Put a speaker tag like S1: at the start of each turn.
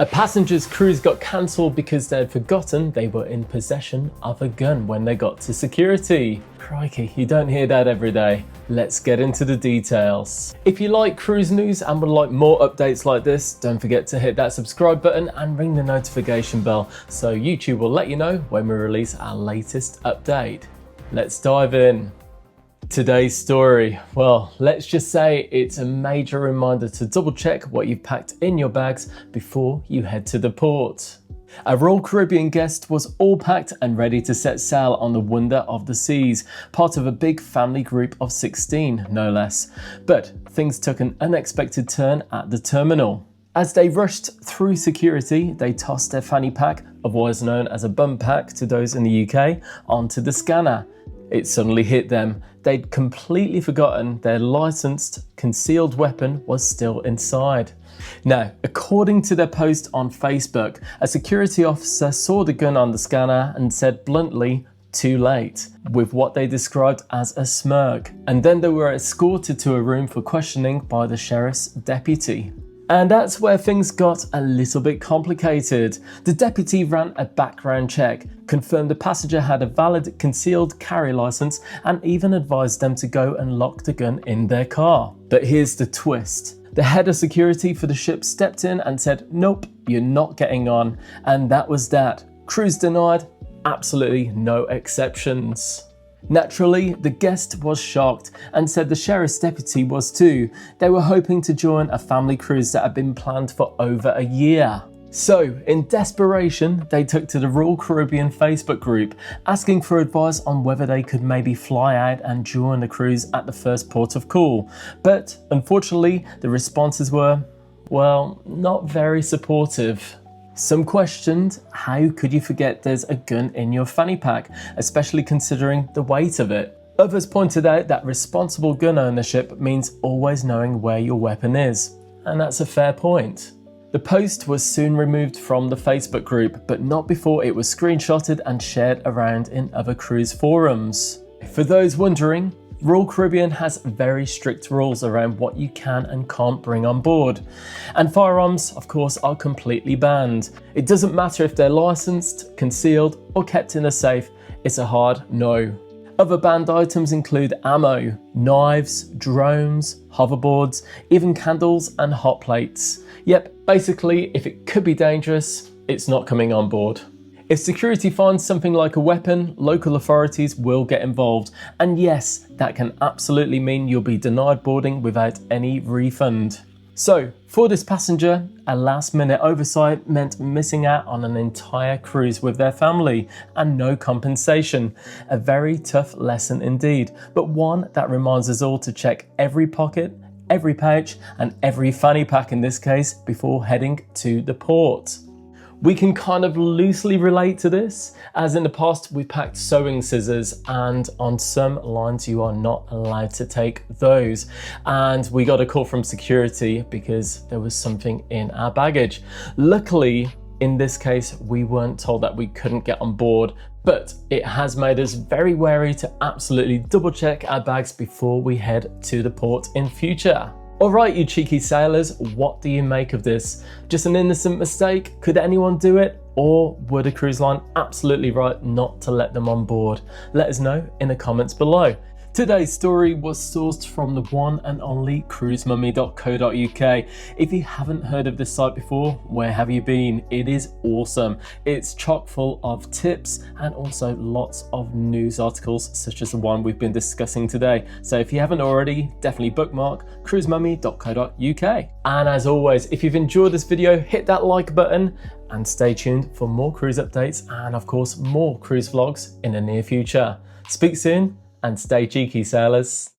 S1: A passenger's cruise got cancelled because they had forgotten they were in possession of a gun when they got to security. Crikey, you don't hear that every day. Let's get into the details. If you like cruise news and would like more updates like this, don't forget to hit that subscribe button and ring the notification bell so YouTube will let you know when we release our latest update. Let's dive in. Today's story, well, let's just say it's a major reminder to double check what you've packed in your bags before you head to the port. A Royal Caribbean guest was all packed and ready to set sail on the wonder of the seas, part of a big family group of 16, no less. But things took an unexpected turn at the terminal. As they rushed through security, they tossed their fanny pack, otherwise known as a bum pack to those in the UK, onto the scanner. It suddenly hit them. They'd completely forgotten their licensed concealed weapon was still inside. Now, according to their post on Facebook, a security officer saw the gun on the scanner and said bluntly, "Too late," with what they described as a smirk. And then they were escorted to a room for questioning by the sheriff's deputy. And that's where things got a little bit complicated. The deputy ran a background check, confirmed the passenger had a valid concealed carry license, and even advised them to go and lock the gun in their car. But here's the twist. The head of security for the ship stepped in and said, "Nope, you're not getting on." And that was that. Cruise denied, absolutely no exceptions. Naturally, the guest was shocked and said the sheriff's deputy was too. They were hoping to join a family cruise that had been planned for over a year. So, in desperation, they took to the Royal Caribbean Facebook group, asking for advice on whether they could maybe fly out and join the cruise at the first port of call. But unfortunately, the responses were, well, not very supportive. Some questioned, how could you forget there's a gun in your fanny pack, especially considering the weight of it? Others pointed out that responsible gun ownership means always knowing where your weapon is, and that's a fair point. The post was soon removed from the Facebook group, but not before it was screenshotted and shared around in other cruise forums. For those wondering, Royal Caribbean has very strict rules around what you can and can't bring on board. And firearms, of course, are completely banned. It doesn't matter if they're licensed, concealed, or kept in a safe, it's a hard no. Other banned items include ammo, knives, drones, hoverboards, even candles and hot plates. Yep, basically, if it could be dangerous, it's not coming on board. If security finds something like a weapon, local authorities will get involved. And yes, that can absolutely mean you'll be denied boarding without any refund. So, for this passenger, a last-minute oversight meant missing out on an entire cruise with their family and no compensation. A very tough lesson indeed, but one that reminds us all to check every pocket, every pouch, and every fanny pack in this case before heading to the port. We can kind of loosely relate to this, as in the past we packed sewing scissors and on some lines you are not allowed to take those. And we got a call from security because there was something in our baggage. Luckily, in this case, we weren't told that we couldn't get on board, but it has made us very wary to absolutely double check our bags before we head to the port in future. Alright, you cheeky sailors, what do you make of this? Just an innocent mistake? Could anyone do it? Or would a cruise line absolutely right not to let them on board? Let us know in the comments below. Today's story was sourced from the one and only cruisemummy.co.uk. If you haven't heard of this site before, where have you been? It is awesome. It's chock full of tips and also lots of news articles such as the one we've been discussing today. So if you haven't already, definitely bookmark cruisemummy.co.uk. And as always, if you've enjoyed this video, hit that like button and stay tuned for more cruise updates and of course more cruise vlogs in the near future. Speak soon. And stay cheeky, sailors.